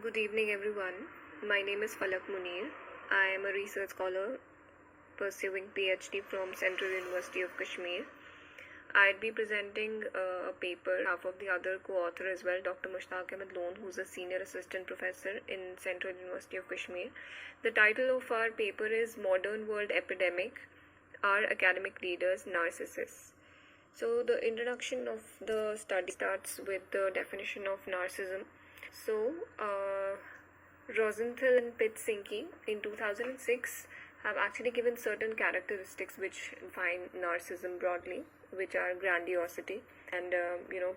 Good evening, everyone. My name is Falak Munir. I am a research scholar pursuing PhD from Central University of Kashmir. I'd be presenting a paper half of the other co-author as well, Dr. Mushtaq Ahmed Loan, who's a senior assistant professor in Central University of Kashmir. The title of our paper is Modern World Epidemic: Are Academic Leaders Narcissists? So the introduction of the study starts with the definition of narcissism. So, Rosenthal and Pitsinki in 2006 have actually given certain characteristics which define narcissism broadly, which are grandiosity and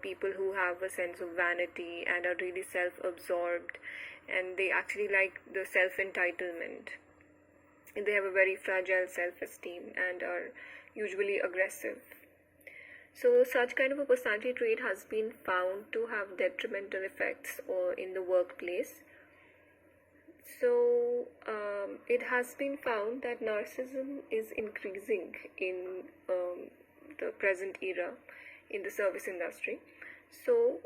people who have a sense of vanity and are really self-absorbed, and they actually like the self-entitlement. They have a very fragile self-esteem and are usually aggressive. So such kind of a personality trait has been found to have detrimental effects in the workplace. So it has been found that narcissism is increasing in the present era in the service industry. So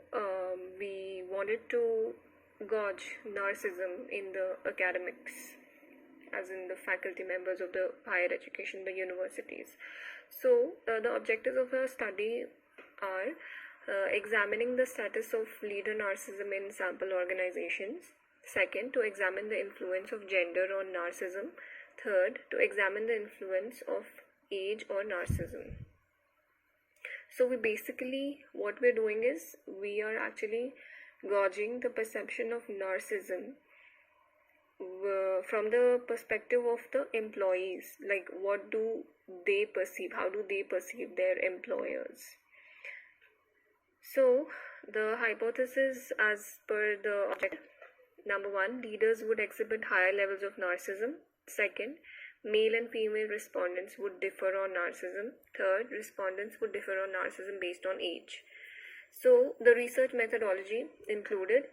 we wanted to gauge narcissism in the academics, as in the faculty members of the higher education, the universities. So the objectives of our study are examining the status of leader narcissism in sample organizations. Second, to examine the influence of gender on narcissism. Third, to examine the influence of age or narcissism. So what we're doing is we are actually gauging the perception of narcissism from the perspective of the employees. Like, what do they perceive? How do they perceive their employers? So the hypothesis as per the objective: number one, leaders would exhibit higher levels of narcissism. Second, male and female respondents would differ on narcissism. Third, respondents would differ on narcissism based on age. So the research methodology included: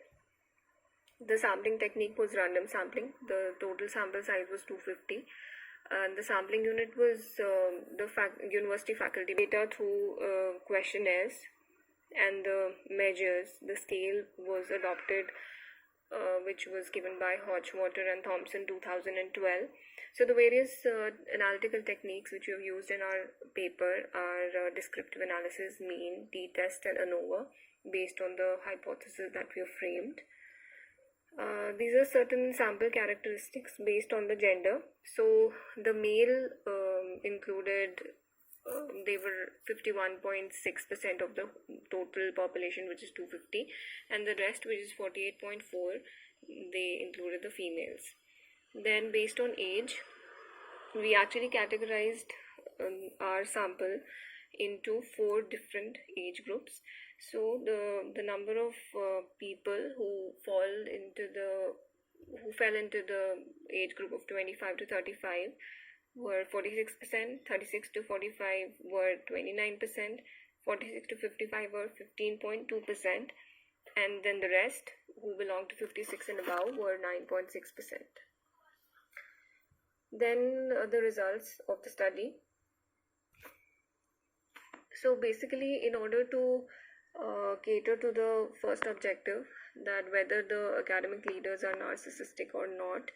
the sampling technique was random sampling. The total sample size was 250. And the sampling unit was university faculty data through questionnaires, and the measures. The scale was adopted, which was given by Hodgewater and Thompson 2012. So the various analytical techniques which we have used in our paper are descriptive analysis, mean, t-test, and ANOVA, based on the hypothesis that we have framed. These are certain sample characteristics based on the gender. So the male included, they were 51.6% of the total population, which is 250, and the rest, which is 48.4%, they included the females. Then based on age, we actually categorized our sample into 4 different age groups. So the number of people who fell into the age group of 25 to 35 were 46%, 36 to 45 were 29%, 46 to 55 were 15.2%, and then the rest, who belonged to 56 and above, were 9.6%. Then the results of the study. So basically, in order to cater to the first objective, that whether the academic leaders are narcissistic or not,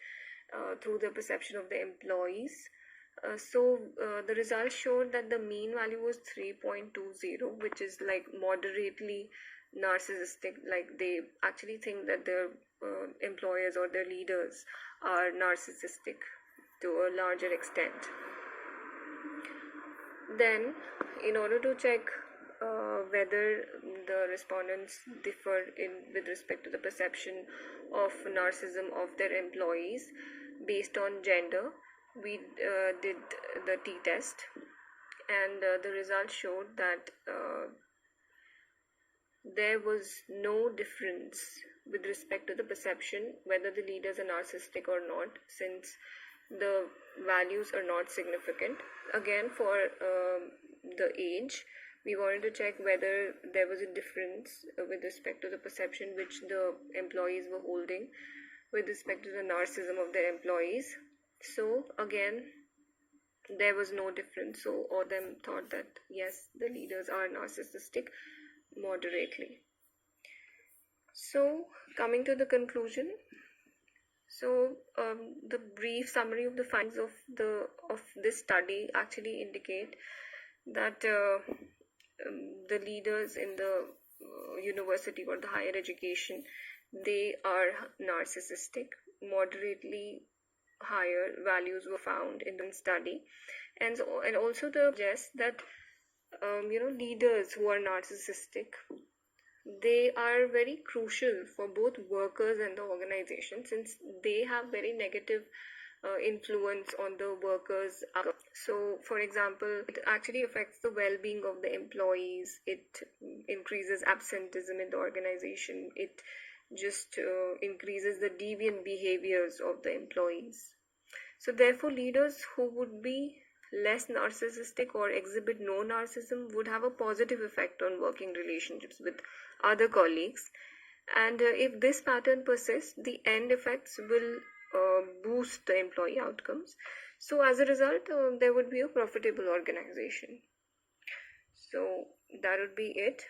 through the perception of the employees. The results showed that the mean value was 3.20, which is like moderately narcissistic. Like, they actually think that their employers or their leaders are narcissistic to a larger extent. Then, in order to check whether the respondents differ with respect to the perception of narcissism of their employees based on gender, we did the t-test, and the results showed that there was no difference with respect to the perception whether the leaders are narcissistic or not, since the values are not significant. Again, for the age, we wanted to check whether there was a difference with respect to the perception which the employees were holding with respect to the narcissism of their employees. So again, there was no difference. So all of them thought that yes, the leaders are narcissistic moderately. So, coming to the conclusion, so the brief summary of the findings of this study actually indicate that the leaders in the university or the higher education, they are narcissistic. Moderately higher values were found in the study, and also the suggests that leaders who are narcissistic, they are very crucial for both workers and the organization, since they have very negative influence on the workers. So, for example, it actually affects the well-being of the employees. It increases absenteeism in the organization. It just increases the deviant behaviors of the employees. So, therefore, leaders who would be less narcissistic or exhibit no narcissism would have a positive effect on working relationships with other colleagues. And if this pattern persists, the end effects will boost the employee outcomes. So, as a result, there would be a profitable organization. So, that would be it.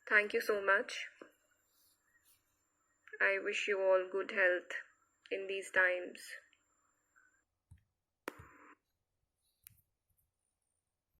Thank you so much. I wish you all good health in these times.